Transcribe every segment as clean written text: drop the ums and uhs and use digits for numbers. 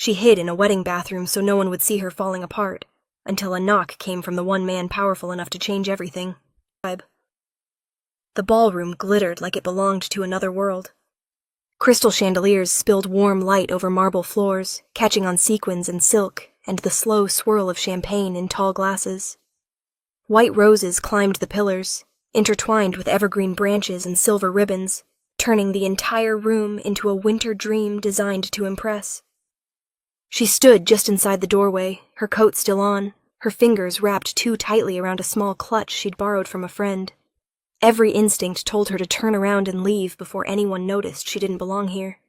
She hid in a wedding bathroom so no one would see her falling apart, until a knock came from the one man powerful enough to change everything. The ballroom glittered like it belonged to another world. Crystal chandeliers spilled warm light over marble floors, catching on sequins and silk and the slow swirl of champagne in tall glasses. White roses climbed the pillars, intertwined with evergreen branches and silver ribbons, turning the entire room into a winter dream designed to impress. She stood just inside the doorway, her coat still on, her fingers wrapped too tightly around a small clutch she'd borrowed from a friend. Every instinct told her to turn around and leave before anyone noticed she didn't belong here.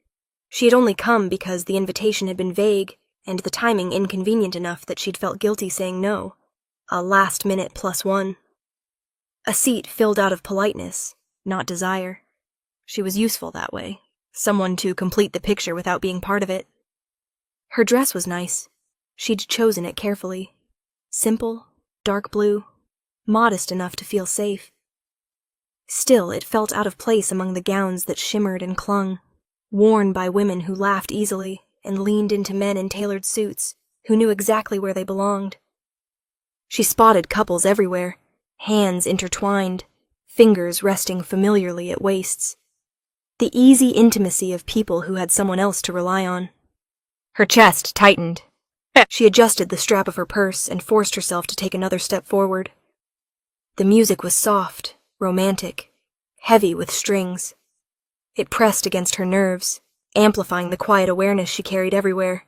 She had only come because the invitation had been vague, and the timing inconvenient enough that she'd felt guilty saying no. A last-minute +1. A seat filled out of politeness, not desire. She was useful that way, someone to complete the picture without being part of it. Her dress was nice. She'd chosen it carefully. Simple, dark blue, modest enough to feel safe. Still, it felt out of place among the gowns that shimmered and clung, worn by women who laughed easily and leaned into men in tailored suits who knew exactly where they belonged. She spotted couples everywhere, hands intertwined, fingers resting familiarly at waists. The easy intimacy of people who had someone else to rely on. Her chest tightened. She adjusted the strap of her purse and forced herself to take another step forward. The music was soft, romantic, heavy with strings. It pressed against her nerves, amplifying the quiet awareness she carried everywhere.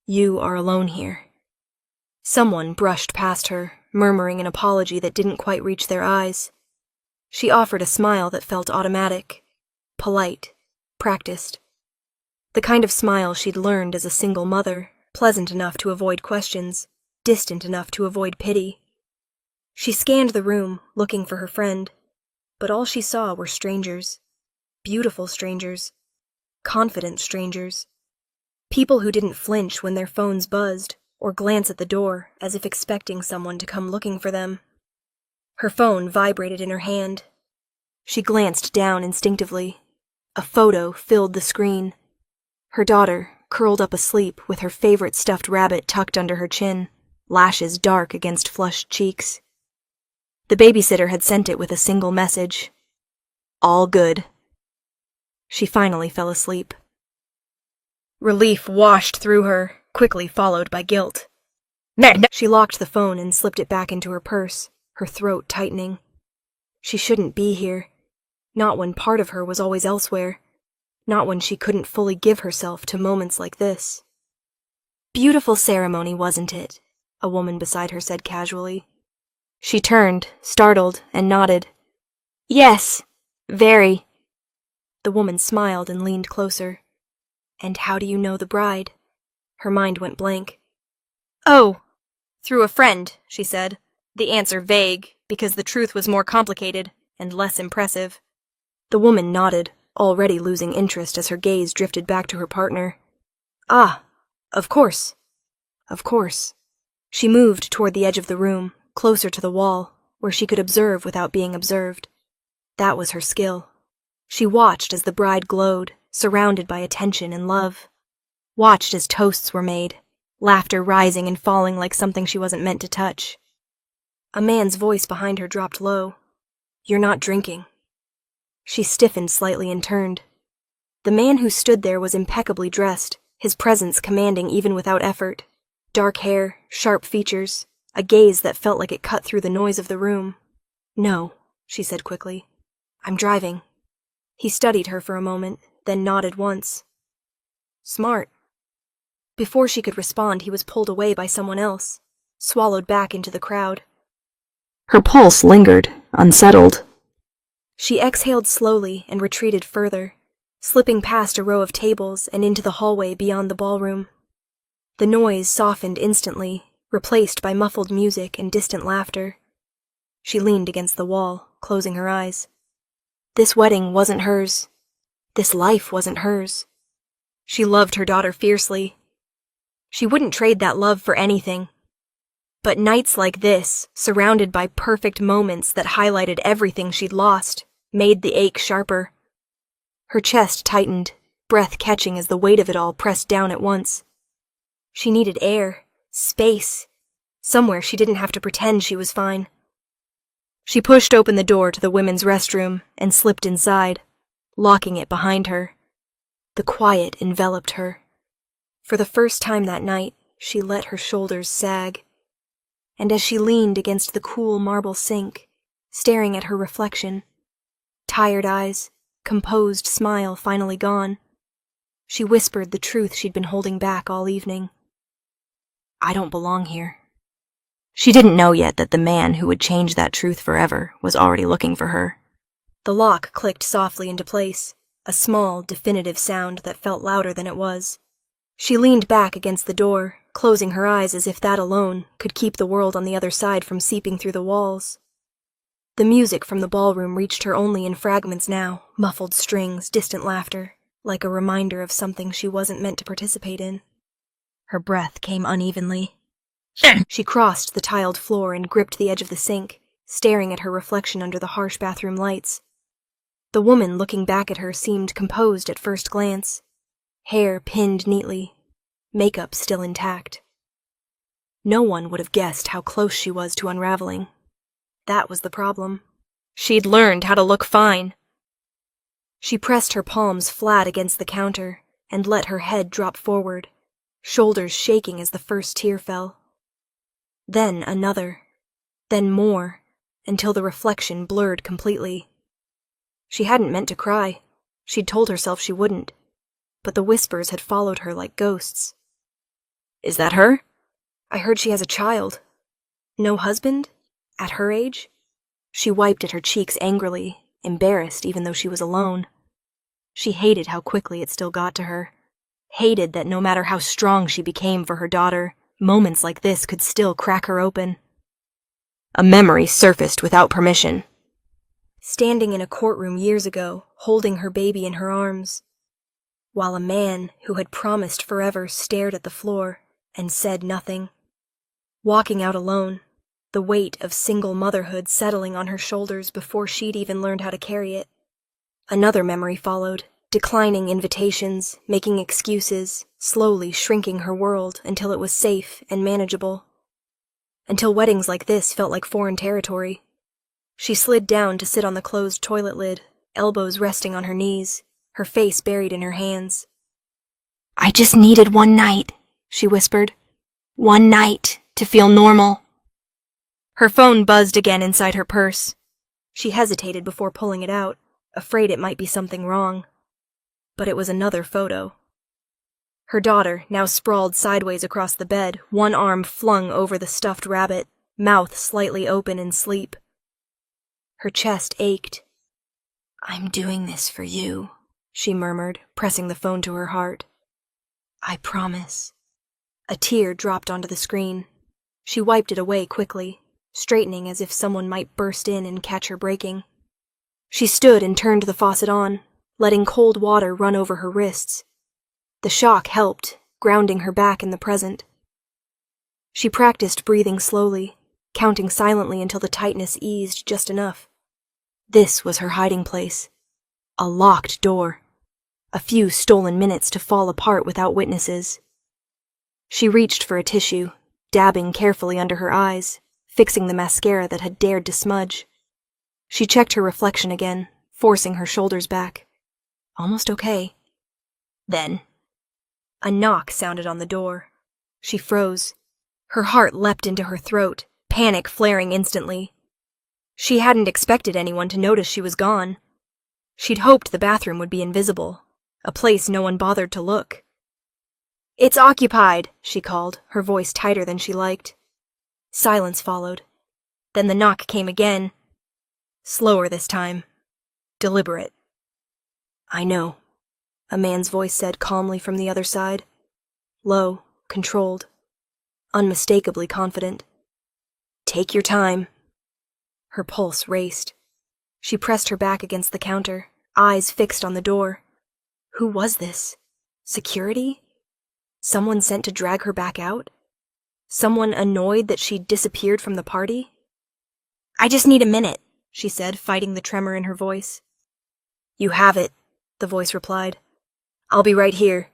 You are alone here. Someone brushed past her, murmuring an apology that didn't quite reach their eyes. She offered a smile that felt automatic, polite, practiced. The kind of smile she'd learned as a single mother, pleasant enough to avoid questions, distant enough to avoid pity. She scanned the room, looking for her friend, but all she saw were strangers. Beautiful strangers. Confident strangers. People who didn't flinch when their phones buzzed, or glance at the door as if expecting someone to come looking for them. Her phone vibrated in her hand. She glanced down instinctively. A photo filled the screen. Her daughter, curled up asleep with her favorite stuffed rabbit tucked under her chin, lashes dark against flushed cheeks. The babysitter had sent it with a single message. All good. She finally fell asleep. Relief washed through her, quickly followed by guilt. She locked the phone and slipped it back into her purse, her throat tightening. She shouldn't be here. Not when part of her was always elsewhere. Not when she couldn't fully give herself to moments like this. Beautiful ceremony, wasn't it? A woman beside her said casually. She turned, startled, and nodded. Yes, very. The woman smiled and leaned closer. And how do you know the bride? Her mind went blank. Oh, through a friend, she said, the answer vague, because the truth was more complicated and less impressive. The woman nodded, already losing interest as her gaze drifted back to her partner. Ah, of course. Of course. She moved toward the edge of the room, closer to the wall, where she could observe without being observed. That was her skill. She watched as the bride glowed, surrounded by attention and love. Watched as toasts were made, laughter rising and falling like something she wasn't meant to touch. A man's voice behind her dropped low. You're not drinking. She stiffened slightly and turned. The man who stood there was impeccably dressed, his presence commanding even without effort. Dark hair, sharp features, a gaze that felt like it cut through the noise of the room. No, she said quickly. I'm driving. He studied her for a moment, then nodded once. Smart. Before she could respond, he was pulled away by someone else, swallowed back into the crowd. Her pulse lingered, unsettled. She exhaled slowly and retreated further, slipping past a row of tables and into the hallway beyond the ballroom. The noise softened instantly, replaced by muffled music and distant laughter. She leaned against the wall, closing her eyes. This wedding wasn't hers. This life wasn't hers. She loved her daughter fiercely. She wouldn't trade that love for anything. But nights like this, surrounded by perfect moments that highlighted everything she'd lost, made the ache sharper. Her chest tightened, breath catching as the weight of it all pressed down at once. She needed air, space, somewhere she didn't have to pretend she was fine. She pushed open the door to the women's restroom and slipped inside, locking it behind her. The quiet enveloped her. For the first time that night, she let her shoulders sag. And as she leaned against the cool marble sink, staring at her reflection, tired eyes, composed smile finally gone, she whispered the truth she'd been holding back all evening. I don't belong here. She didn't know yet that the man who would change that truth forever was already looking for her. The lock clicked softly into place, a small, definitive sound that felt louder than it was. She leaned back against the door, closing her eyes as if that alone could keep the world on the other side from seeping through the walls. The music from the ballroom reached her only in fragments now, muffled strings, distant laughter, like a reminder of something she wasn't meant to participate in. Her breath came unevenly. She crossed the tiled floor and gripped the edge of the sink, staring at her reflection under the harsh bathroom lights. The woman looking back at her seemed composed at first glance, hair pinned neatly, makeup still intact. No one would have guessed how close she was to unraveling. That was the problem. She'd learned how to look fine. She pressed her palms flat against the counter and let her head drop forward, shoulders shaking as the first tear fell. Then another, then more, until the reflection blurred completely. She hadn't meant to cry. She'd told herself she wouldn't, but the whispers had followed her like ghosts. Is that her? I heard she has a child. No husband? At her age? She wiped at her cheeks angrily, embarrassed even though she was alone. She hated how quickly it still got to her. Hated that no matter how strong she became for her daughter, moments like this could still crack her open. A memory surfaced without permission. Standing in a courtroom years ago, holding her baby in her arms, while a man who had promised forever stared at the floor and said nothing. Walking out alone, the weight of single motherhood settling on her shoulders before she'd even learned how to carry it. Another memory followed, declining invitations, making excuses, slowly shrinking her world until it was safe and manageable. Until weddings like this felt like foreign territory. She slid down to sit on the closed toilet lid, elbows resting on her knees, her face buried in her hands. I just needed one night, she whispered. One night to feel normal. Her phone buzzed again inside her purse. She hesitated before pulling it out, afraid it might be something wrong. But it was another photo. Her daughter, now sprawled sideways across the bed, one arm flung over the stuffed rabbit, mouth slightly open in sleep. Her chest ached. I'm doing this for you, she murmured, pressing the phone to her heart. I promise. A tear dropped onto the screen. She wiped it away quickly, straightening as if someone might burst in and catch her breaking. She stood and turned the faucet on, letting cold water run over her wrists. The shock helped, grounding her back in the present. She practiced breathing slowly, counting silently until the tightness eased just enough. This was her hiding place. A locked door. A few stolen minutes to fall apart without witnesses. She reached for a tissue, dabbing carefully under her eyes, fixing the mascara that had dared to smudge. She checked her reflection again, forcing her shoulders back. Almost okay. Then, a knock sounded on the door. She froze. Her heart leapt into her throat, panic flaring instantly. She hadn't expected anyone to notice she was gone. She'd hoped the bathroom would be invisible, a place no one bothered to look. It's occupied, she called, her voice tighter than she liked. Silence followed. Then the knock came again. Slower this time. Deliberate. I know, a man's voice said calmly from the other side. Low, controlled, unmistakably confident. Take your time. Her pulse raced. She pressed her back against the counter, eyes fixed on the door. Who was this? Security? Someone sent to drag her back out? Someone annoyed that she'd disappeared from the party? I just need a minute, she said, fighting the tremor in her voice. You have it, the voice replied. I'll be right here.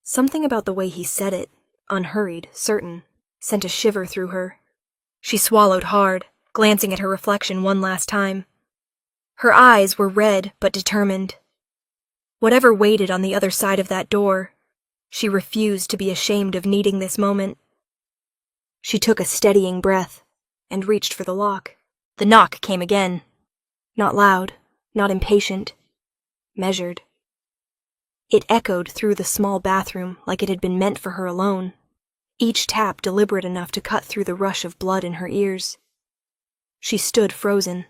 Something about the way he said it, unhurried, certain, sent a shiver through her. She swallowed hard, glancing at her reflection one last time. Her eyes were red but determined. Whatever waited on the other side of that door, she refused to be ashamed of needing this moment. She took a steadying breath and reached for the lock. The knock came again. Not loud, not impatient, measured. It echoed through the small bathroom like it had been meant for her alone, each tap deliberate enough to cut through the rush of blood in her ears. She stood frozen,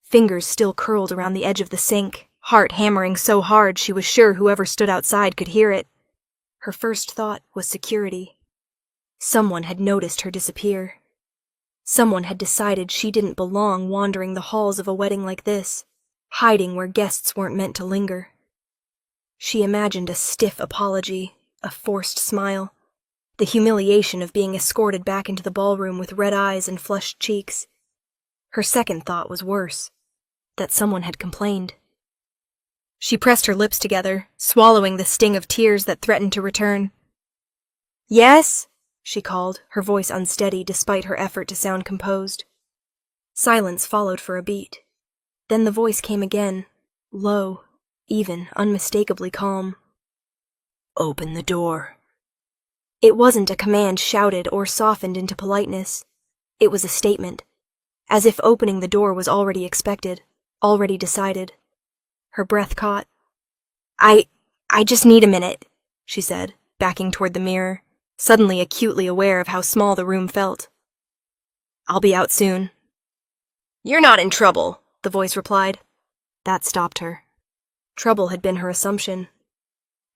fingers still curled around the edge of the sink, heart hammering so hard she was sure whoever stood outside could hear it. Her first thought was security. Someone had noticed her disappear. Someone had decided she didn't belong wandering the halls of a wedding like this, hiding where guests weren't meant to linger. She imagined a stiff apology, a forced smile, the humiliation of being escorted back into the ballroom with red eyes and flushed cheeks. Her second thought was worse, that someone had complained. She pressed her lips together, swallowing the sting of tears that threatened to return. "Yes?" she called, her voice unsteady despite her effort to sound composed. Silence followed for a beat. Then the voice came again, low, even, unmistakably calm. "Open the door." It wasn't a command shouted or softened into politeness. It was a statement, as if opening the door was already expected, already decided. Her breath caught. I just need a minute," she said, backing toward the mirror, suddenly acutely aware of how small the room felt. "I'll be out soon." "You're not in trouble," the voice replied. That stopped her. Trouble had been her assumption.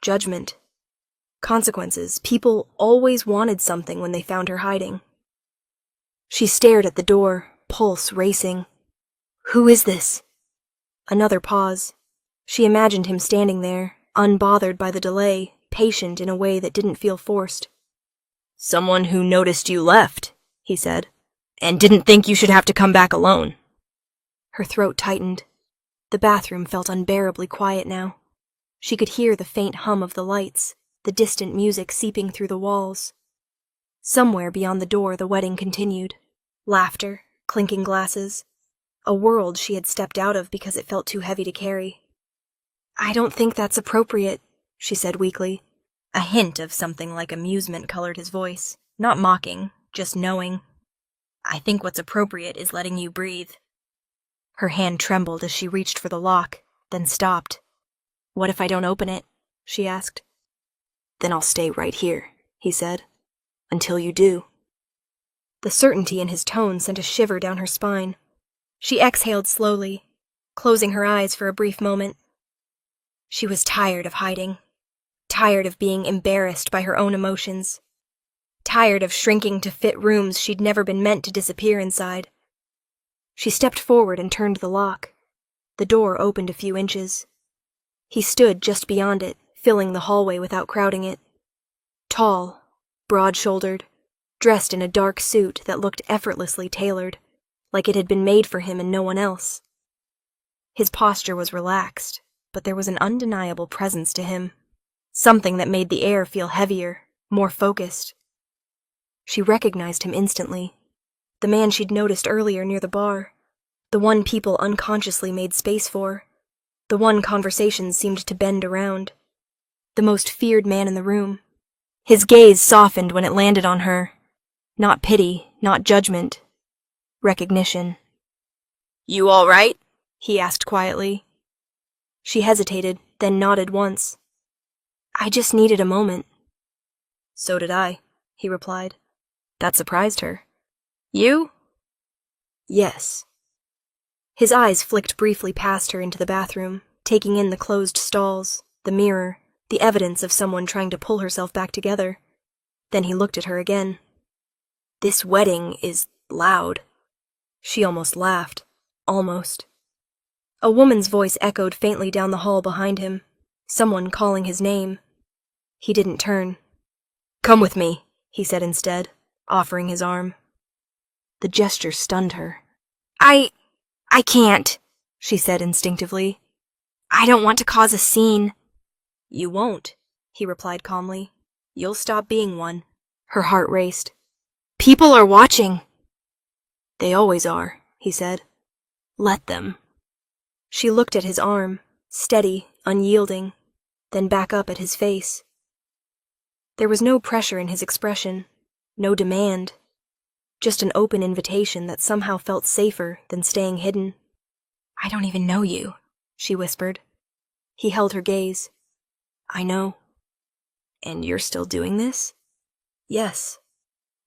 Judgment. Consequences. People always wanted something when they found her hiding. She stared at the door, pulse racing. "Who is this?" Another pause. She imagined him standing there, unbothered by the delay, patient in a way that didn't feel forced. "Someone who noticed you left," he said, "and didn't think you should have to come back alone." Her throat tightened. The bathroom felt unbearably quiet now. She could hear the faint hum of the lights, the distant music seeping through the walls. Somewhere beyond the door the wedding continued. Laughter, clinking glasses. A world she had stepped out of because it felt too heavy to carry. "I don't think that's appropriate," she said weakly. A hint of something like amusement colored his voice. Not mocking, just knowing. "I think what's appropriate is letting you breathe." Her hand trembled as she reached for the lock, then stopped. "What if I don't open it?" she asked. "Then I'll stay right here," he said. "Until you do." The certainty in his tone sent a shiver down her spine. She exhaled slowly, closing her eyes for a brief moment. She was tired of hiding, tired of being embarrassed by her own emotions, tired of shrinking to fit rooms she'd never been meant to disappear inside. She stepped forward and turned the lock. The door opened a few inches. He stood just beyond it, filling the hallway without crowding it. Tall, broad-shouldered, dressed in a dark suit that looked effortlessly tailored, like it had been made for him and no one else. His posture was relaxed, but there was an undeniable presence to him, something that made the air feel heavier, more focused. She recognized him instantly, the man she'd noticed earlier near the bar, the one people unconsciously made space for, the one conversations seemed to bend around, the most feared man in the room. His gaze softened when it landed on her. Not pity, not judgment. Recognition. "You all right?" he asked quietly. She hesitated, then nodded once. "I just needed a moment." "So did I," he replied. That surprised her. "You?" "Yes." His eyes flicked briefly past her into the bathroom, taking in the closed stalls, the mirror, the evidence of someone trying to pull herself back together. Then he looked at her again. "This wedding is loud." She almost laughed. Almost. A woman's voice echoed faintly down the hall behind him, someone calling his name. He didn't turn. "Come with me," he said instead, offering his arm. The gesture stunned her. I can't," she said instinctively. "I don't want to cause a scene." "You won't," he replied calmly. You'll stop being one. Her heart raced. People are watching. They always are, he said. Let them. She looked at his arm, steady, unyielding, then back up at his face. There was no pressure in his expression, no demand, just an open invitation that somehow felt safer than staying hidden. I don't even know you, she whispered. He held her gaze. I know. And you're still doing this? Yes.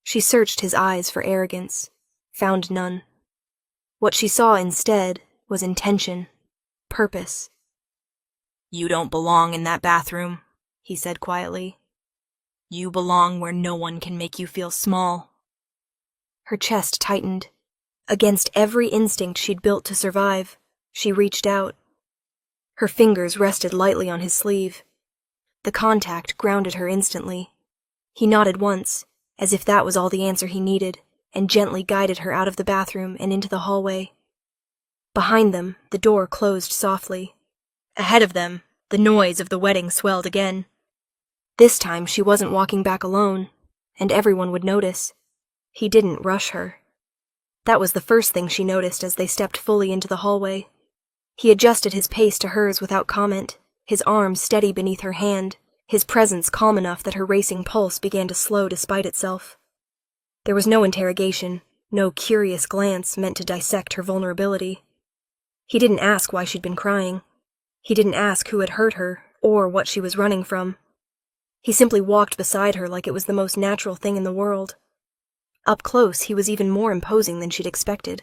She searched his eyes for arrogance, found none. What she saw instead was intention, purpose. You don't belong in that bathroom, he said quietly. You belong where no one can make you feel small. Her chest tightened. Against every instinct she'd built to survive, she reached out. Her fingers rested lightly on his sleeve. The contact grounded her instantly. He nodded once, as if that was all the answer he needed, and gently guided her out of the bathroom and into the hallway. Behind them, the door closed softly. Ahead of them, the noise of the wedding swelled again. This time she wasn't walking back alone, and everyone would notice. He didn't rush her. That was the first thing she noticed as they stepped fully into the hallway. He adjusted his pace to hers without comment, his arm steady beneath her hand, his presence calm enough that her racing pulse began to slow despite itself. There was no interrogation, no curious glance meant to dissect her vulnerability. He didn't ask why she'd been crying. He didn't ask who had hurt her, or what she was running from. He simply walked beside her like it was the most natural thing in the world. Up close, he was even more imposing than she'd expected,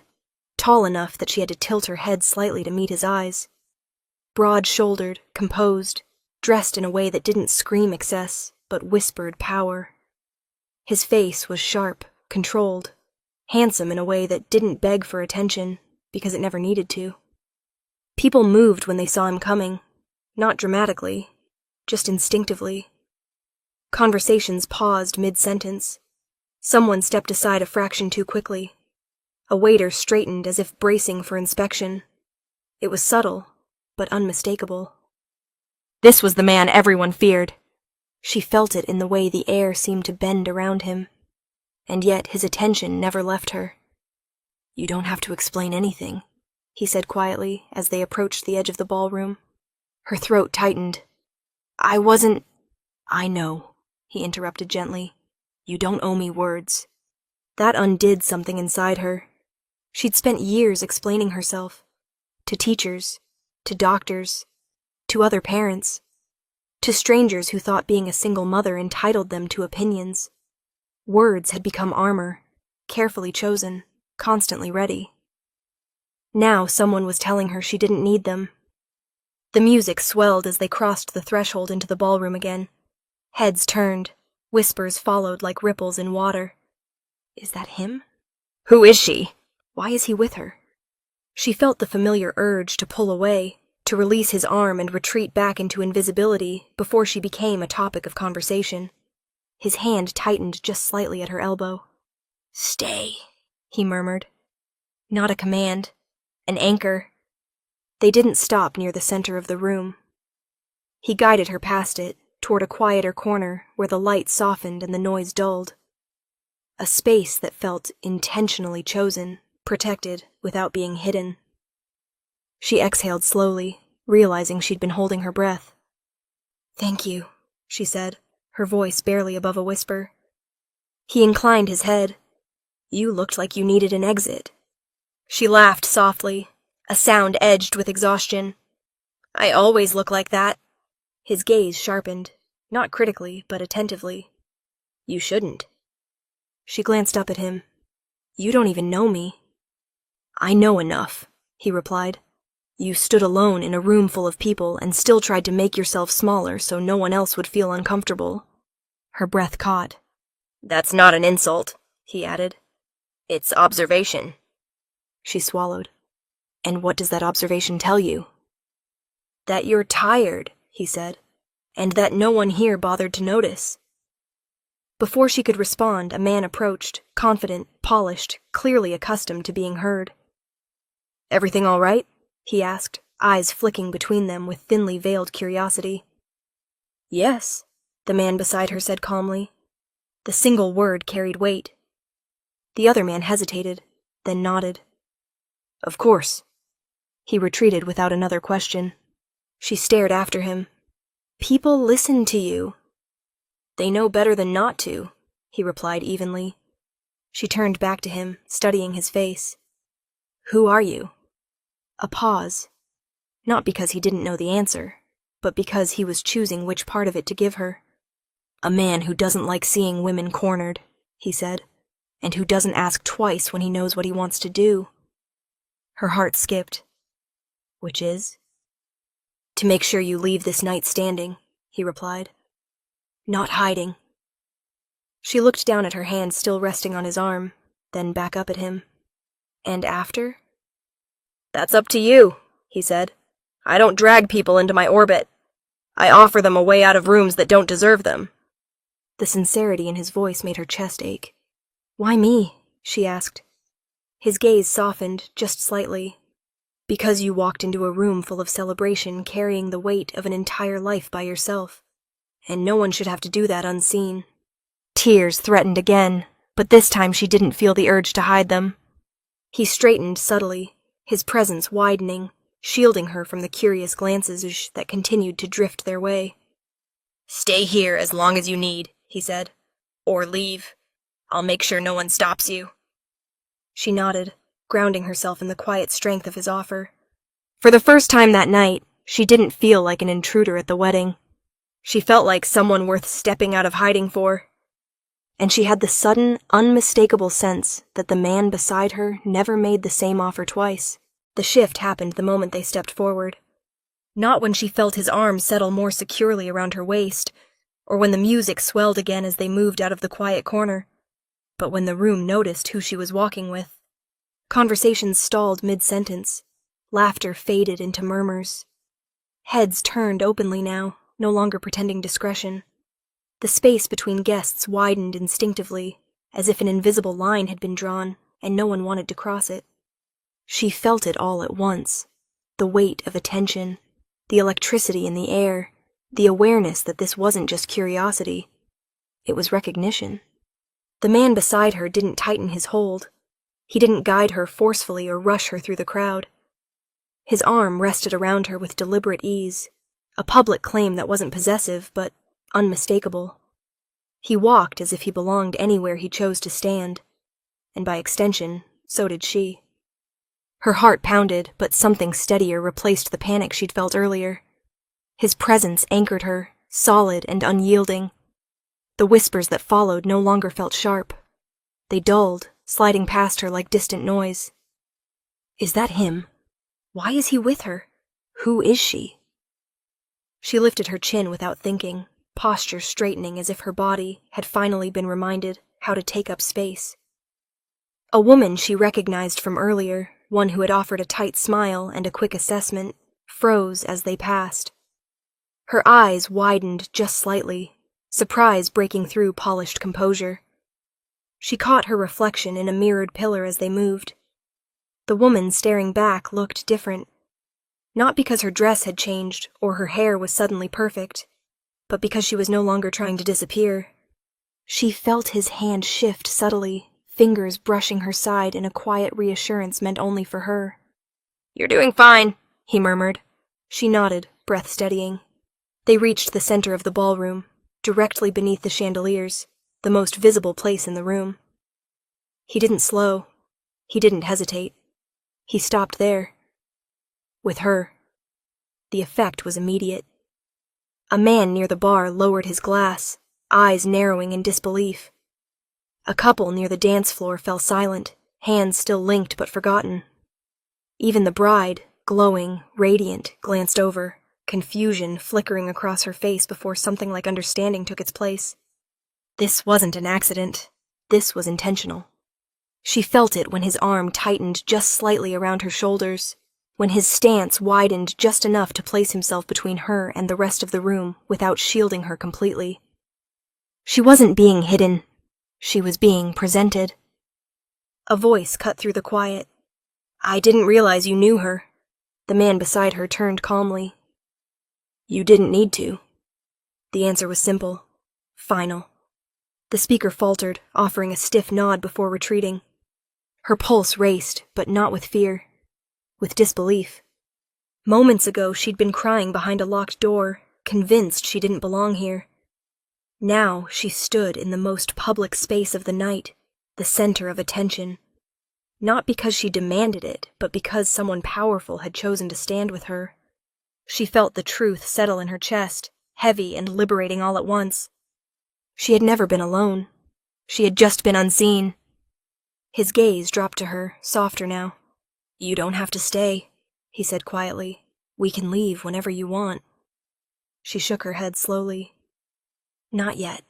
tall enough that she had to tilt her head slightly to meet his eyes. Broad-shouldered, composed, dressed in a way that didn't scream excess, but whispered power. His face was sharp, controlled, handsome in a way that didn't beg for attention, because it never needed to. People moved when they saw him coming, not dramatically, just instinctively. Conversations paused mid-sentence. Someone stepped aside a fraction too quickly. A waiter straightened as if bracing for inspection. It was subtle, but unmistakable. This was the man everyone feared. She felt it in the way the air seemed to bend around him, and yet his attention never left her. You don't have to explain anything, he said quietly as they approached the edge of the ballroom. Her throat tightened. I know, he interrupted gently. You don't owe me words. That undid something inside her. She'd spent years explaining herself. To teachers, to doctors, to other parents, to strangers who thought being a single mother entitled them to opinions. Words had become armor, carefully chosen, constantly ready. Now someone was telling her she didn't need them. The music swelled as they crossed the threshold into the ballroom again. Heads turned. Whispers followed like ripples in water. Is that him? Who is she? Why is he with her? She felt the familiar urge to pull away, to release his arm and retreat back into invisibility before she became a topic of conversation. His hand tightened just slightly at her elbow. Stay, he murmured. Not a command, an anchor. They didn't stop near the center of the room. He guided her past it, toward a quieter corner where the light softened and the noise dulled. A space that felt intentionally chosen, protected without being hidden. She exhaled slowly, realizing she'd been holding her breath. Thank you, she said, her voice barely above a whisper. He inclined his head. You looked like you needed an exit. She laughed softly, a sound edged with exhaustion. I always look like that. His gaze sharpened, not critically, but attentively. You shouldn't. She glanced up at him. You don't even know me. I know enough, he replied. You stood alone in a room full of people and still tried to make yourself smaller so no one else would feel uncomfortable. Her breath caught. That's not an insult, he added. It's observation. She swallowed. And what does that observation tell you? That you're tired, he said, and that no one here bothered to notice. Before she could respond, a man approached, confident, polished, clearly accustomed to being heard. Everything all right? He asked, eyes flicking between them with thinly veiled curiosity. Yes, the man beside her said calmly. The single word carried weight. The other man hesitated, then nodded. Of course. He retreated without another question. She stared after him. People listen to you. They know better than not to, he replied evenly. She turned back to him, studying his face. Who are you? A pause. Not because he didn't know the answer, but because he was choosing which part of it to give her. A man who doesn't like seeing women cornered, he said, and who doesn't ask twice when he knows what he wants to do. Her heart skipped. Which is? To make sure you leave this night standing, he replied. Not hiding. She looked down at her hand still resting on his arm, then back up at him. And after? That's up to you, he said. I don't drag people into my orbit. I offer them a way out of rooms that don't deserve them. The sincerity in his voice made her chest ache. Why me? She asked. His gaze softened just slightly. Because you walked into a room full of celebration carrying the weight of an entire life by yourself. And no one should have to do that unseen. Tears threatened again, but this time she didn't feel the urge to hide them. He straightened subtly, his presence widening, shielding her from the curious glances that continued to drift their way. Stay here as long as you need, he said. Or leave. I'll make sure no one stops you. She nodded, grounding herself in the quiet strength of his offer. For the first time that night, she didn't feel like an intruder at the wedding. She felt like someone worth stepping out of hiding for. And she had the sudden, unmistakable sense that the man beside her never made the same offer twice. The shift happened the moment they stepped forward. Not when she felt his arm settle more securely around her waist, or when the music swelled again as they moved out of the quiet corner, but when the room noticed who she was walking with. Conversations stalled mid-sentence. Laughter faded into murmurs. Heads turned openly now, no longer pretending discretion. The space between guests widened instinctively, as if an invisible line had been drawn, and no one wanted to cross it. She felt it all at once. The weight of attention, the electricity in the air, the awareness that this wasn't just curiosity. It was recognition. The man beside her didn't tighten his hold. He didn't guide her forcefully or rush her through the crowd. His arm rested around her with deliberate ease, a public claim that wasn't possessive, but unmistakable. He walked as if he belonged anywhere he chose to stand, and by extension, so did she. Her heart pounded, but something steadier replaced the panic she'd felt earlier. His presence anchored her, solid and unyielding. The whispers that followed no longer felt sharp. They dulled, sliding past her like distant noise. Is that him? Why is he with her? Who is she? She lifted her chin without thinking, posture straightening as if her body had finally been reminded how to take up space. A woman she recognized from earlier, one who had offered a tight smile and a quick assessment, froze as they passed. Her eyes widened just slightly, surprise breaking through polished composure. She caught her reflection in a mirrored pillar as they moved. The woman staring back looked different. Not because her dress had changed or her hair was suddenly perfect, but because she was no longer trying to disappear. She felt his hand shift subtly, fingers brushing her side in a quiet reassurance meant only for her. "You're doing fine," he murmured. She nodded, breath steadying. They reached the center of the ballroom, directly beneath the chandeliers, the most visible place in the room. He didn't slow. He didn't hesitate. He stopped there. With her. The effect was immediate. A man near the bar lowered his glass, eyes narrowing in disbelief. A couple near the dance floor fell silent, hands still linked but forgotten. Even the bride, glowing, radiant, glanced over, confusion flickering across her face before something like understanding took its place. This wasn't an accident. This was intentional. She felt it when his arm tightened just slightly around her shoulders, when his stance widened just enough to place himself between her and the rest of the room without shielding her completely. She wasn't being hidden. She was being presented. A voice cut through the quiet. "I didn't realize you knew her." The man beside her turned calmly. "You didn't need to." The answer was simple, Final. The speaker faltered, offering a stiff nod before retreating. Her pulse raced, but not with fear. With disbelief. Moments ago, she'd been crying behind a locked door, convinced she didn't belong here. Now, she stood in the most public space of the night, the center of attention. Not because she demanded it, but because someone powerful had chosen to stand with her. She felt the truth settle in her chest, heavy and liberating all at once. She had never been alone. She had just been unseen. His gaze dropped to her, softer now. "You don't have to stay," he said quietly. "We can leave whenever you want." She shook her head slowly. "Not yet."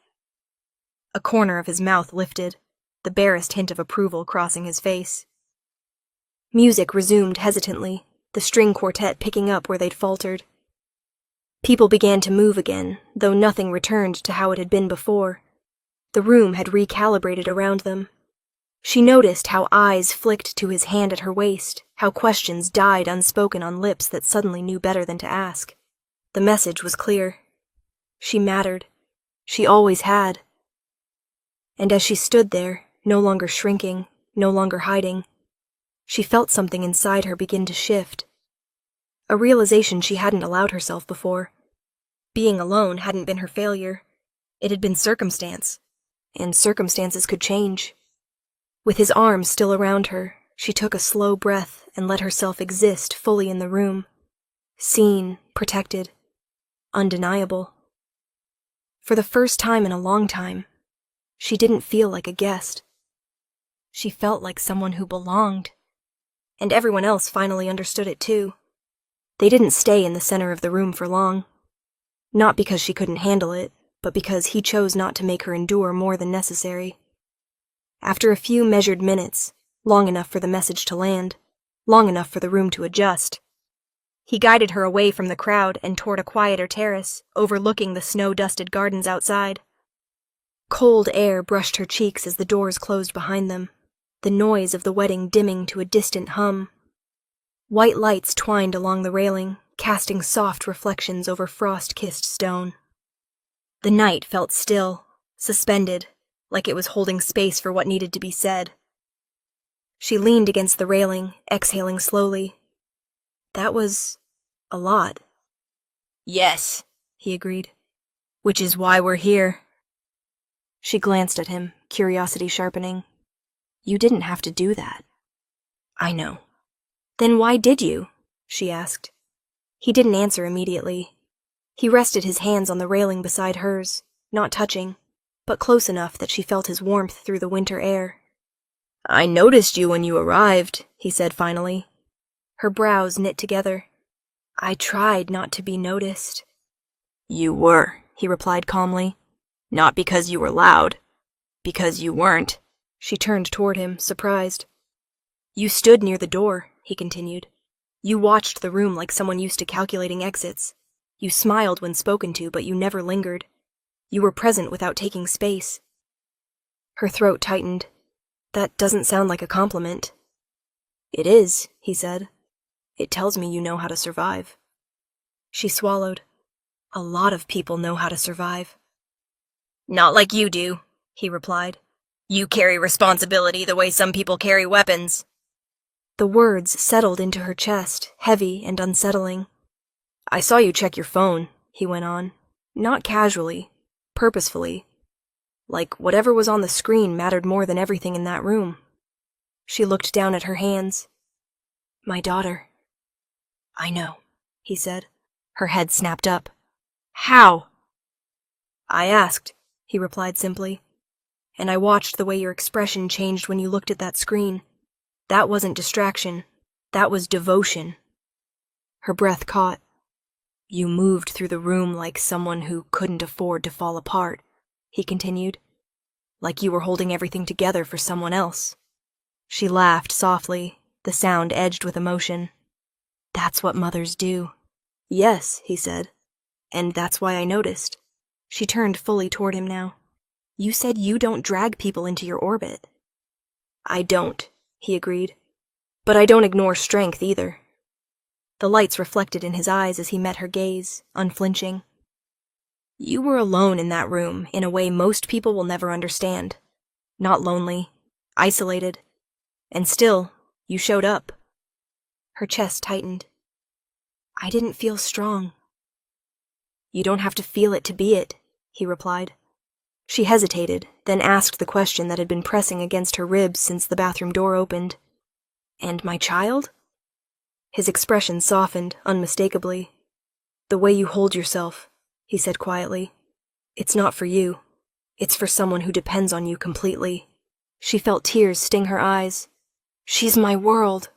A corner of his mouth lifted, the barest hint of approval crossing his face. Music resumed hesitantly, the string quartet picking up where they'd faltered. People began to move again, though nothing returned to how it had been before. The room had recalibrated around them. She noticed how eyes flicked to his hand at her waist, how questions died unspoken on lips that suddenly knew better than to ask. The message was clear. She mattered. She always had. And as she stood there, no longer shrinking, no longer hiding, she felt something inside her begin to shift. A realization she hadn't allowed herself before. Being alone hadn't been her failure. It had been circumstance. And circumstances could change. With his arms still around her, she took a slow breath and let herself exist fully in the room. Seen, protected, undeniable. For the first time in a long time, she didn't feel like a guest. She felt like someone who belonged. And everyone else finally understood it too. They didn't stay in the center of the room for long. Not because she couldn't handle it, but because he chose not to make her endure more than necessary. After a few measured minutes, long enough for the message to land, long enough for the room to adjust, he guided her away from the crowd and toward a quieter terrace, overlooking the snow-dusted gardens outside. Cold air brushed her cheeks as the doors closed behind them, the noise of the wedding dimming to a distant hum. White lights twined along the railing, casting soft reflections over frost-kissed stone. The night felt still, suspended, like it was holding space for what needed to be said. She leaned against the railing, exhaling slowly. That was a lot. "Yes," he agreed. "Which is why we're here." She glanced at him, curiosity sharpening. "You didn't have to do that." "I know." "Then why did you?" she asked. He didn't answer immediately. He rested his hands on the railing beside hers, not touching, but close enough that she felt his warmth through the winter air. "I noticed you when you arrived," he said finally. Her brows knit together. "I tried not to be noticed." "You were," he replied calmly. "Not because you were loud. Because you weren't." She turned toward him, surprised. "You stood near the door," he continued. "You watched the room like someone used to calculating exits. You smiled when spoken to, but you never lingered. You were present without taking space." Her throat tightened. "That doesn't sound like a compliment." "It is," he said. "It tells me you know how to survive." She swallowed. "A lot of people know how to survive." "Not like you do," he replied. "You carry responsibility the way some people carry weapons." The words settled into her chest, heavy and unsettling. "I saw you check your phone," he went on. Not casually, purposefully. Like whatever was on the screen mattered more than everything in that room. She looked down at her hands. "My daughter." "I know," he said. Her head snapped up. "How?" "I asked," he replied simply. "And I watched the way your expression changed when you looked at that screen. That wasn't distraction. That was devotion." Her breath caught. "You moved through the room like someone who couldn't afford to fall apart," he continued. "Like you were holding everything together for someone else." She laughed softly, the sound edged with emotion. "That's what mothers do." "Yes," he said. "And that's why I noticed." She turned fully toward him now. "You said you don't drag people into your orbit." "I don't," he agreed. "But I don't ignore strength either." The lights reflected in his eyes as he met her gaze, unflinching. You were alone in that room in a way most people will never understand. Not lonely, isolated, and still, you showed up. Her chest tightened. I didn't feel strong. You don't have to feel it to be it, he replied. She hesitated, then asked the question that had been pressing against her ribs since the bathroom door opened. And my child? His expression softened, unmistakably. The way you hold yourself, he said quietly. It's not for you. It's for someone who depends on you completely. She felt tears sting her eyes. She's my world.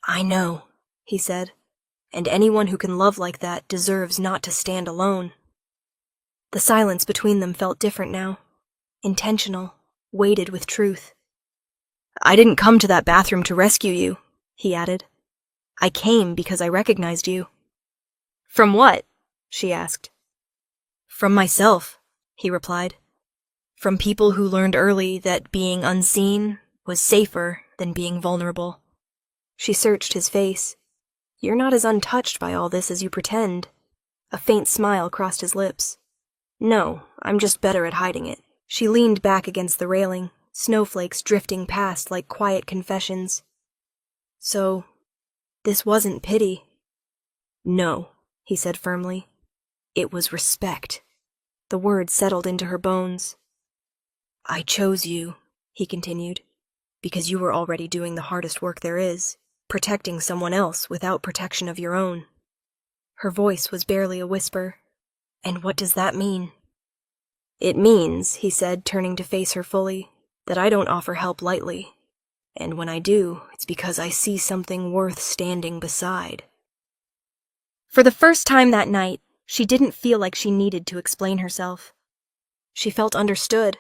I know, he said. And anyone who can love like that deserves not to stand alone. The silence between them felt different now. Intentional, weighted with truth. I didn't come to that bathroom to rescue you, he added. I came because I recognized you. From what? She asked. From myself, he replied. From people who learned early that being unseen was safer than being vulnerable. She searched his face. You're not as untouched by all this as you pretend. A faint smile crossed his lips. No, I'm just better at hiding it. She leaned back against the railing, snowflakes drifting past like quiet confessions. So, this wasn't pity. No, he said firmly. It was respect. The word settled into her bones. I chose you, he continued, because you were already doing the hardest work there is, protecting someone else without protection of your own. Her voice was barely a whisper. And what does that mean? It means, he said, turning to face her fully, that I don't offer help lightly. And when I do, it's because I see something worth standing beside. For the first time that night, she didn't feel like she needed to explain herself. She felt understood,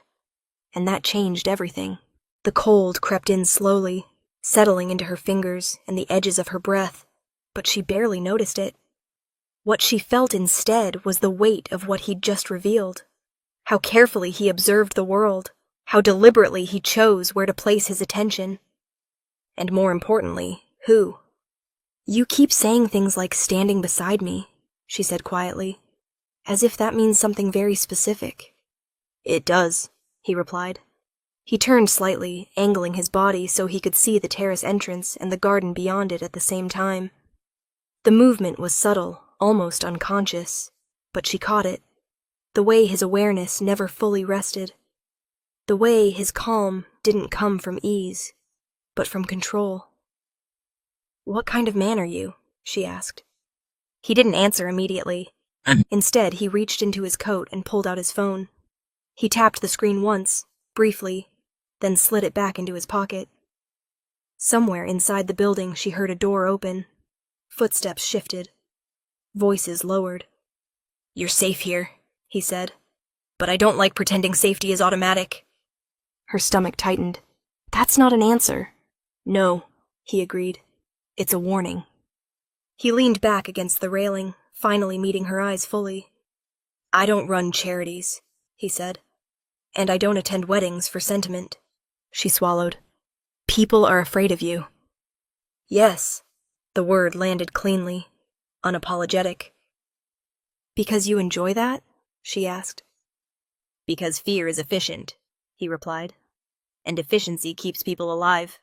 and that changed everything. The cold crept in slowly, settling into her fingers and the edges of her breath, but she barely noticed it. What she felt instead was the weight of what he'd just revealed. How carefully he observed the world, how deliberately he chose where to place his attention. And more importantly, who. You keep saying things like standing beside me, she said quietly, as if that means something very specific. It does, he replied. He turned slightly, angling his body so he could see the terrace entrance and the garden beyond it at the same time. The movement was subtle, almost unconscious, but she caught it. The way his awareness never fully rested. The way his calm didn't come from ease, but from control. What kind of man are you? She asked. He didn't answer immediately. Instead, he reached into his coat and pulled out his phone. He tapped the screen once, briefly, then slid it back into his pocket. Somewhere inside the building, she heard a door open. Footsteps shifted. Voices lowered. You're safe here, he said. But I don't like pretending safety is automatic. Her stomach tightened. That's not an answer. No, he agreed. It's a warning. He leaned back against the railing, finally meeting her eyes fully. I don't run charities, he said. And I don't attend weddings for sentiment. She swallowed. People are afraid of you. Yes, the word landed cleanly, unapologetic. Because you enjoy that? She asked. Because fear is efficient, he replied. And efficiency keeps people alive.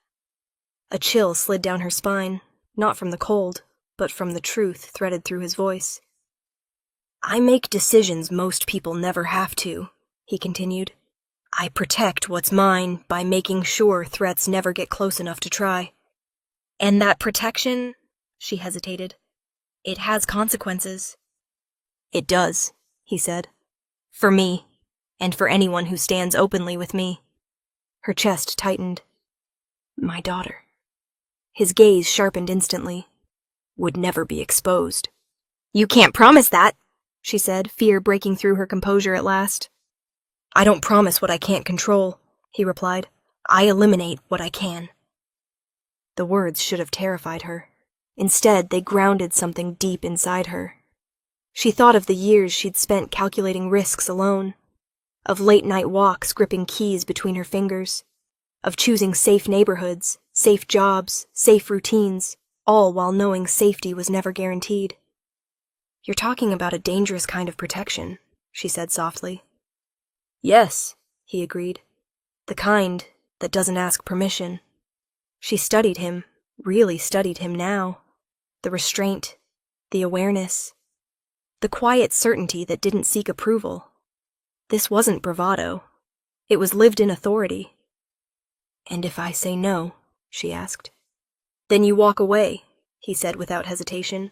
A chill slid down her spine, not from the cold, but from the truth threaded through his voice. I make decisions most people never have to, he continued. I protect what's mine by making sure threats never get close enough to try. And that protection, she hesitated, it has consequences. It does, he said. For me, and for anyone who stands openly with me. Her chest tightened. My daughter. His gaze sharpened instantly. Would never be exposed. You can't promise that, she said, fear breaking through her composure at last. I don't promise what I can't control, he replied. I eliminate what I can. The words should have terrified her. Instead, they grounded something deep inside her. She thought of the years she'd spent calculating risks alone, of late-night walks gripping keys between her fingers, of choosing safe neighborhoods, safe jobs, safe routines, all while knowing safety was never guaranteed. You're talking about a dangerous kind of protection, she said softly. Yes, he agreed. The kind that doesn't ask permission. She studied him, really studied him now. The restraint, the awareness, the quiet certainty that didn't seek approval. This wasn't bravado. It was lived-in authority. And if I say no, she asked. Then you walk away, he said without hesitation.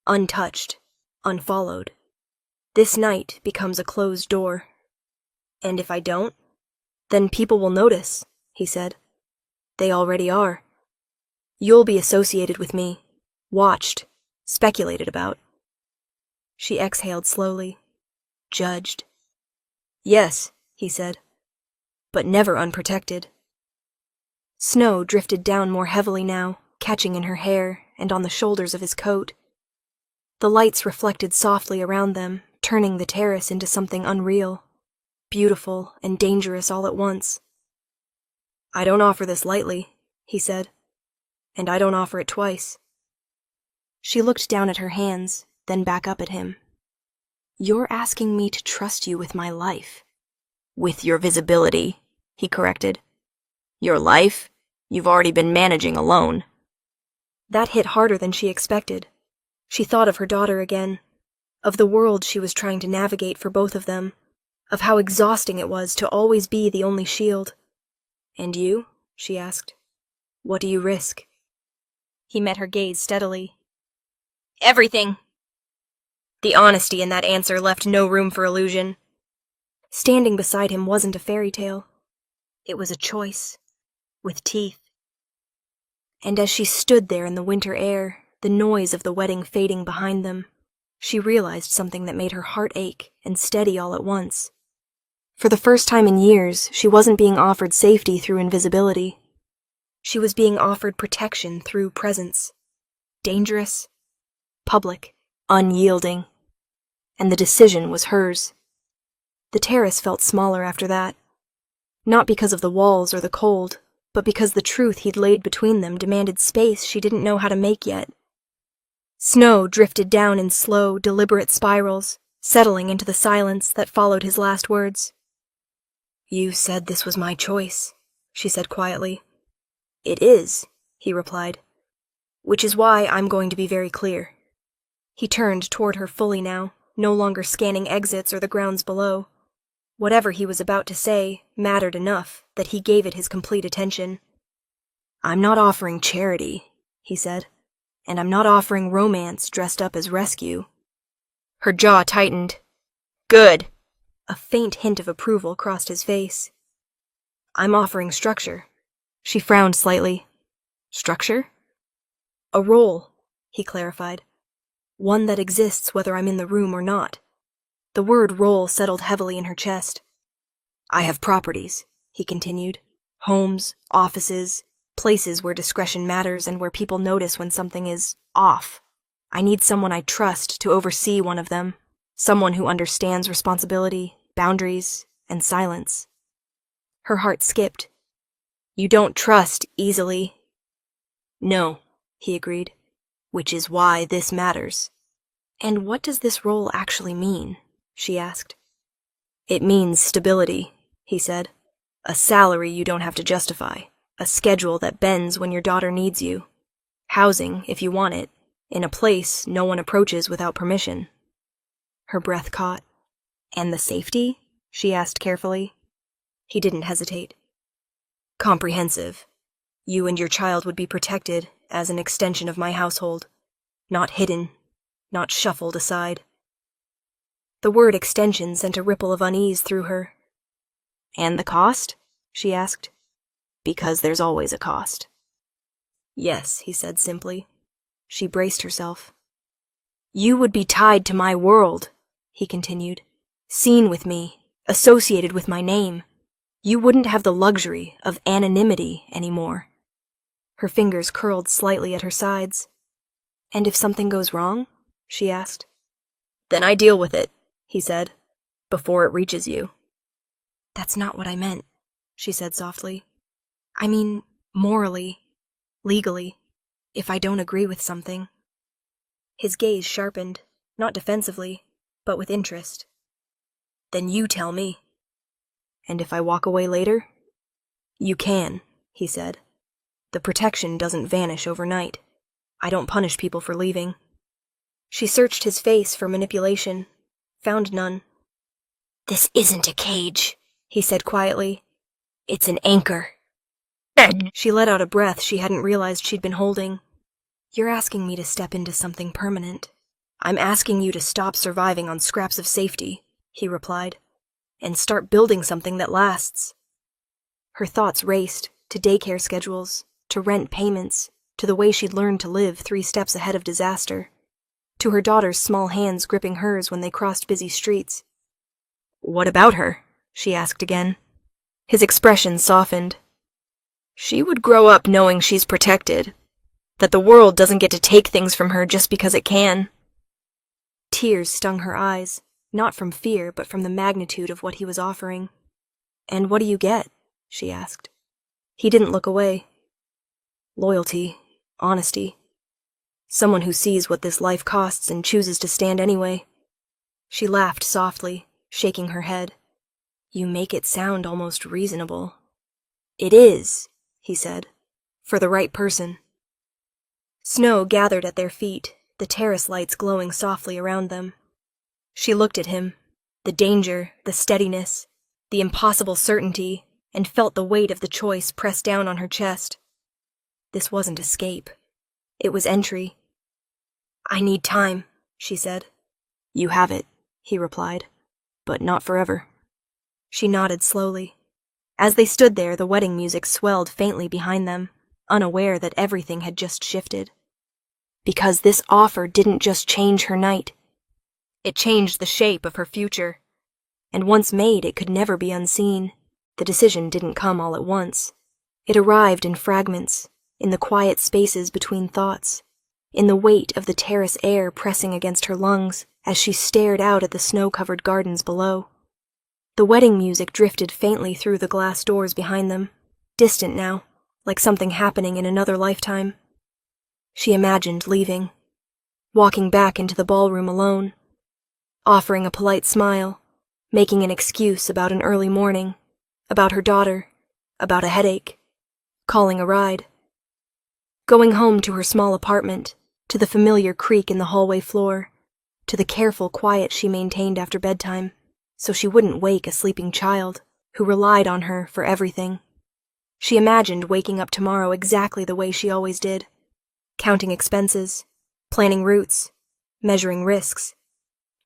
Untouched, unfollowed. This night becomes a closed door. And if I don't? Then people will notice, he said. They already are. You'll be associated with me, watched, speculated about. She exhaled slowly, judged. Yes, he said, but never unprotected. Snow drifted down more heavily now, catching in her hair and on the shoulders of his coat. The lights reflected softly around them, turning the terrace into something unreal, beautiful and dangerous all at once. I don't offer this lightly, he said, and I don't offer it twice. She looked down at her hands, then back up at him. You're asking me to trust you with my life. With your visibility, he corrected. Your life? You've already been managing alone. That hit harder than she expected. She thought of her daughter again, of the world she was trying to navigate for both of them, of how exhausting it was to always be the only shield. And you? She asked. What do you risk? He met her gaze steadily. Everything. The honesty in that answer left no room for illusion. Standing beside him wasn't a fairy tale. It was a choice, with teeth. And as she stood there in the winter air, the noise of the wedding fading behind them, she realized something that made her heart ache and steady all at once. For the first time in years, she wasn't being offered safety through invisibility. She was being offered protection through presence. Dangerous, public, unyielding. And the decision was hers. The terrace felt smaller after that. Not because of the walls or the cold, but because the truth he'd laid between them demanded space she didn't know how to make yet. Snow drifted down in slow, deliberate spirals, settling into the silence that followed his last words. You said this was my choice, she said quietly. It is, he replied. Which is why I'm going to be very clear. He turned toward her fully now, no longer scanning exits or the grounds below. Whatever he was about to say mattered enough that he gave it his complete attention. I'm not offering charity, he said, and I'm not offering romance dressed up as rescue. Her jaw tightened. Good. A faint hint of approval crossed his face. I'm offering structure. She frowned slightly. Structure? A role, he clarified. One that exists whether I'm in the room or not. The word role settled heavily in her chest. I have properties, he continued. Homes, offices, places where discretion matters and where people notice when something is off. I need someone I trust to oversee one of them. Someone who understands responsibility, boundaries, and silence. Her heart skipped. You don't trust easily. No, he agreed. Which is why this matters. And what does this role actually mean? She asked. It means stability, he said. A salary you don't have to justify. A schedule that bends when your daughter needs you. Housing, if you want it, in a place no one approaches without permission. Her breath caught. And the safety? She asked carefully. He didn't hesitate. Comprehensive. You and your child would be protected as an extension of my household. Not hidden, not shuffled aside. The word extension sent a ripple of unease through her. And the cost? She asked. Because there's always a cost. Yes, he said simply. She braced herself. You would be tied to my world, he continued. Seen with me, associated with my name. You wouldn't have the luxury of anonymity anymore. Her fingers curled slightly at her sides. And if something goes wrong? She asked. Then I deal with it, he said, before it reaches you. That's not what I meant, she said softly. I mean, morally, legally, if I don't agree with something. His gaze sharpened, not defensively, but with interest. Then you tell me. And if I walk away later? You can, he said. The protection doesn't vanish overnight. I don't punish people for leaving. She searched his face for manipulation, found none. This isn't a cage, he said quietly. It's an anchor. She let out a breath she hadn't realized she'd been holding. You're asking me to step into something permanent. I'm asking you to stop surviving on scraps of safety, he replied, and start building something that lasts. Her thoughts raced to daycare schedules, to rent payments, to the way she'd learned to live 3 steps ahead of disaster, to her daughter's small hands gripping hers when they crossed busy streets. What about her? She asked again. His expression softened. She would grow up knowing she's protected, that the world doesn't get to take things from her just because it can. Tears stung her eyes, not from fear, but from the magnitude of what he was offering. And what do you get? She asked. He didn't look away. Loyalty, honesty. Someone who sees what this life costs and chooses to stand anyway. She laughed softly, shaking her head. You make it sound almost reasonable. It is, he said, for the right person. Snow gathered at their feet, the terrace lights glowing softly around them. She looked at him, the danger, the steadiness, the impossible certainty, and felt the weight of the choice press down on her chest. This wasn't escape. It was entry. I need time, she said. You have it, he replied, but not forever. She nodded slowly. As they stood there, the wedding music swelled faintly behind them, unaware that everything had just shifted. Because this offer didn't just change her night. It changed the shape of her future. And once made, it could never be unseen. The decision didn't come all at once. It arrived in fragments, in the quiet spaces between thoughts, in the weight of the terrace air pressing against her lungs as she stared out at the snow-covered gardens below. The wedding music drifted faintly through the glass doors behind them, distant now, like something happening in another lifetime. She imagined leaving, walking back into the ballroom alone, offering a polite smile, making an excuse about an early morning, about her daughter, about a headache, calling a ride. Going home to her small apartment, to the familiar creak in the hallway floor, to the careful quiet she maintained after bedtime, so she wouldn't wake a sleeping child who relied on her for everything. She imagined waking up tomorrow exactly the way she always did, counting expenses, planning routes, measuring risks,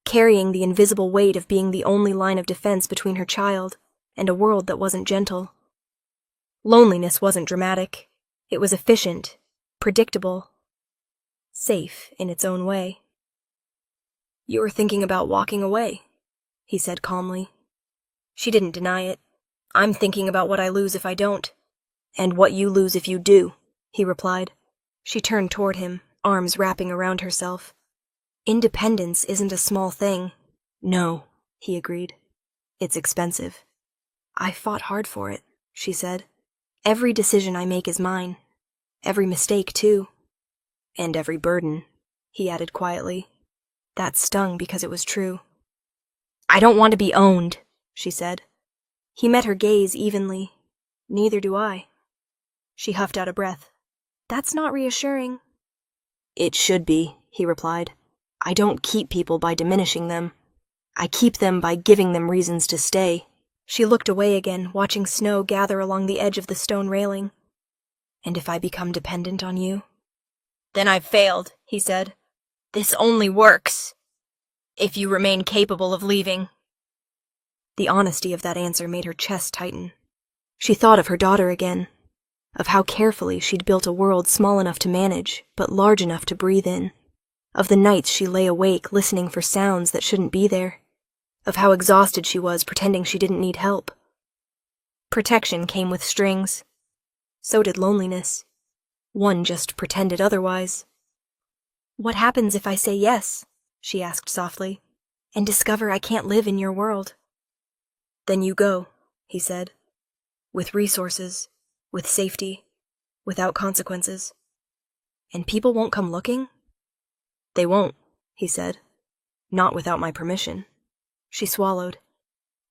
carrying the invisible weight of being the only line of defense between her child and a world that wasn't gentle. Loneliness wasn't dramatic. It was efficient, predictable, safe in its own way. You're thinking about walking away, he said calmly. She didn't deny it. I'm thinking about what I lose if I don't. And what you lose if you do, he replied. She turned toward him, arms wrapping around herself. Independence isn't a small thing. No, he agreed. It's expensive. I fought hard for it, she said. Every decision I make is mine. Every mistake, too. And every burden, he added quietly. That stung because it was true. I don't want to be owned, she said. He met her gaze evenly. Neither do I. She huffed out a breath. That's not reassuring. It should be, he replied. I don't keep people by diminishing them. I keep them by giving them reasons to stay. She looked away again, watching snow gather along the edge of the stone railing. And if I become dependent on you? Then I've failed, he said. This only works if you remain capable of leaving. The honesty of that answer made her chest tighten. She thought of her daughter again, of how carefully she'd built a world small enough to manage, but large enough to breathe in, of the nights she lay awake listening for sounds that shouldn't be there, of how exhausted she was pretending she didn't need help. Protection came with strings. So did loneliness. One just pretended otherwise. What happens if I say yes? She asked softly, and discover I can't live in your world. Then you go, he said, with resources, with safety, without consequences. And people won't come looking? They won't, he said, not without my permission. She swallowed.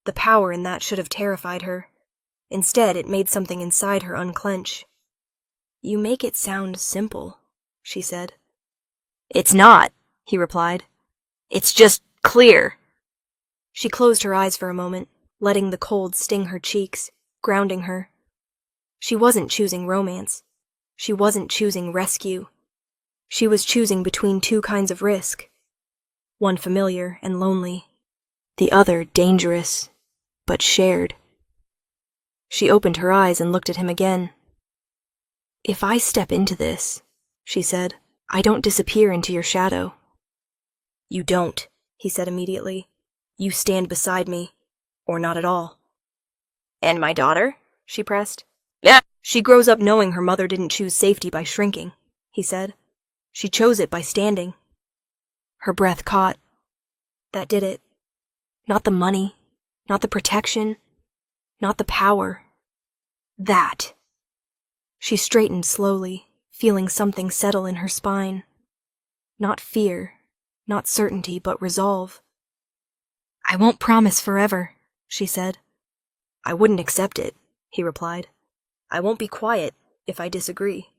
The power in that should have terrified her. Instead, it made something inside her unclench. "You make it sound simple," she said. "It's not," he replied. "It's just clear." She closed her eyes for a moment, letting the cold sting her cheeks, grounding her. She wasn't choosing romance. She wasn't choosing rescue. She was choosing between two kinds of risk. One familiar and lonely. The other dangerous, but shared. She opened her eyes and looked at him again. "If I step into this," she said, "I don't disappear into your shadow." "You don't," he said immediately. "You stand beside me, or not at all." "And my daughter?" she pressed. "Yeah." "She grows up knowing her mother didn't choose safety by shrinking," he said. "She chose it by standing." Her breath caught. That did it. Not the money, not the protection, not the power. That. She straightened slowly, feeling something settle in her spine. Not fear, not certainty, but resolve. "I won't promise forever," she said. "I wouldn't accept it," he replied. "I won't be quiet if I disagree.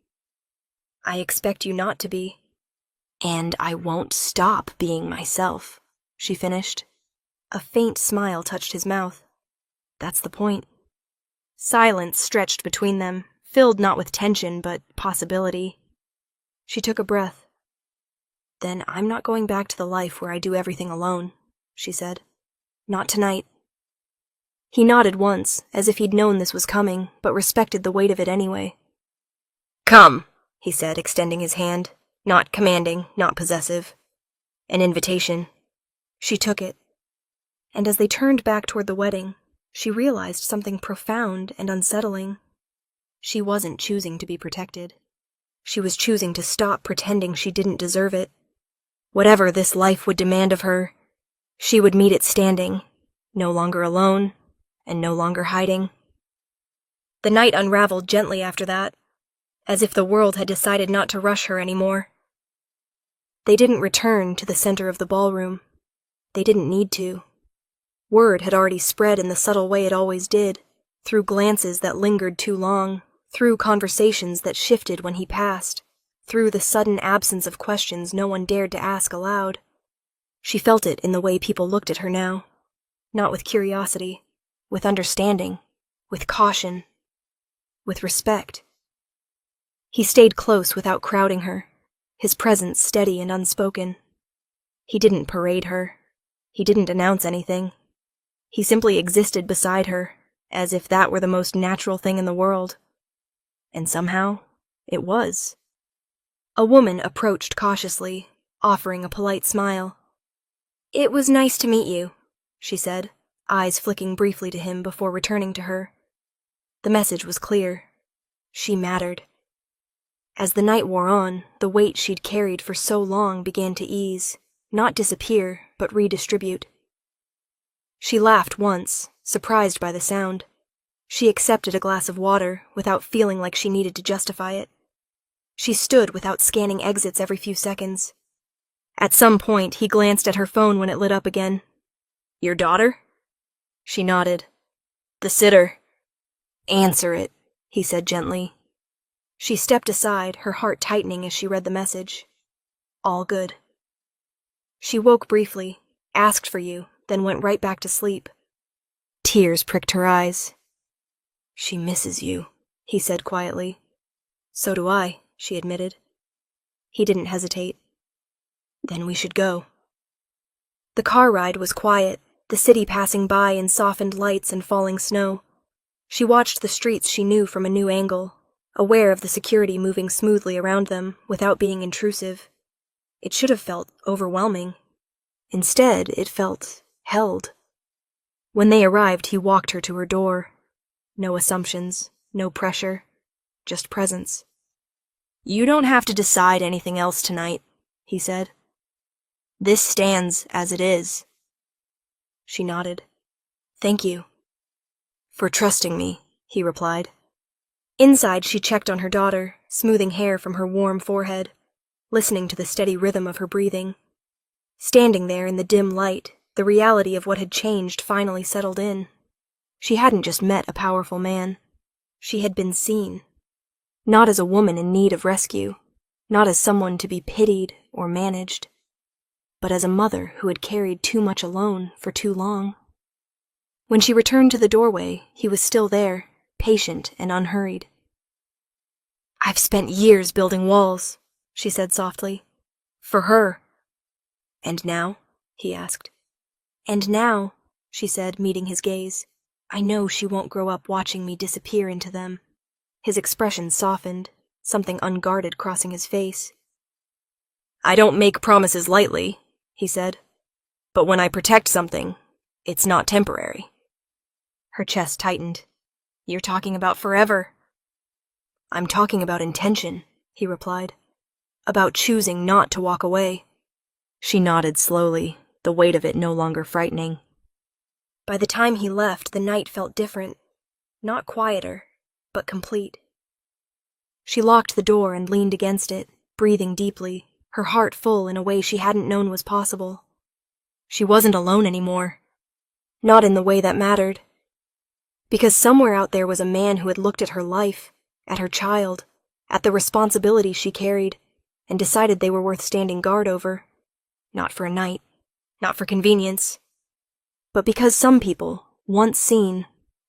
I expect you not to be. And I won't stop being myself," she finished. A faint smile touched his mouth. That's the point. Silence stretched between them, filled not with tension, but possibility. She took a breath. "Then I'm not going back to the life where I do everything alone," she said. "Not tonight." He nodded once, as if he'd known this was coming, but respected the weight of it anyway. "Come," he said, extending his hand, not commanding, not possessive. An invitation. She took it. And as they turned back toward the wedding, she realized something profound and unsettling. She wasn't choosing to be protected. She was choosing to stop pretending she didn't deserve it. Whatever this life would demand of her, she would meet it standing, no longer alone, and no longer hiding. The night unraveled gently after that, as if the world had decided not to rush her anymore. They didn't return to the center of the ballroom. They didn't need to. Word had already spread in the subtle way it always did, through glances that lingered too long, through conversations that shifted when he passed, through the sudden absence of questions no one dared to ask aloud. She felt it in the way people looked at her now, not with curiosity, with understanding, with caution, with respect. He stayed close without crowding her, his presence steady and unspoken. He didn't parade her. He didn't announce anything. He simply existed beside her, as if that were the most natural thing in the world. And somehow, it was. A woman approached cautiously, offering a polite smile. "It was nice to meet you," she said, eyes flicking briefly to him before returning to her. The message was clear. She mattered. As the night wore on, the weight she'd carried for so long began to ease, not disappear, but redistribute. She laughed once, surprised by the sound. She accepted a glass of water without feeling like she needed to justify it. She stood without scanning exits every few seconds. At some point, he glanced at her phone when it lit up again. "Your daughter?" She nodded. "The sitter." "Answer it," he said gently. She stepped aside, her heart tightening as she read the message. All good. She woke briefly, asked for you, then went right back to sleep. Tears pricked her eyes. "She misses you," he said quietly. "So do I," she admitted. He didn't hesitate. "Then we should go." The car ride was quiet, the city passing by in softened lights and falling snow. She watched the streets she knew from a new angle, aware of the security moving smoothly around them without being intrusive. It should have felt overwhelming. Instead, it felt held. When they arrived, he walked her to her door. No assumptions, no pressure, just presence. "You don't have to decide anything else tonight," he said. "This stands as it is." She nodded. "Thank you." "For trusting me," he replied. Inside, she checked on her daughter, smoothing hair from her warm forehead, listening to the steady rhythm of her breathing. Standing there in the dim light, The reality of what had changed finally settled in. She hadn't just met a powerful man. She had been seen. Not as a woman in need of rescue, not as someone to be pitied or managed, but as a mother who had carried too much alone for too long. When she returned to the doorway, he was still there, patient and unhurried. "I've spent years building walls," she said softly. "For her." "And now?" he asked. "And now," she said, meeting his gaze, "I know she won't grow up watching me disappear into them." His expression softened, something unguarded crossing his face. "I don't make promises lightly," he said. "But when I protect something, it's not temporary." Her chest tightened. "You're talking about forever." "I'm talking about intention," he replied. "About choosing not to walk away." She nodded slowly, the weight of it no longer frightening. By the time he left, the night felt different. Not quieter, but complete. She locked the door and leaned against it, breathing deeply, her heart full in a way she hadn't known was possible. She wasn't alone anymore. Not in the way that mattered. Because somewhere out there was a man who had looked at her life, at her child, at the responsibility she carried, and decided they were worth standing guard over. Not for a night, not for convenience, but because some people, once seen,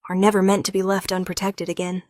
are never meant to be left unprotected again.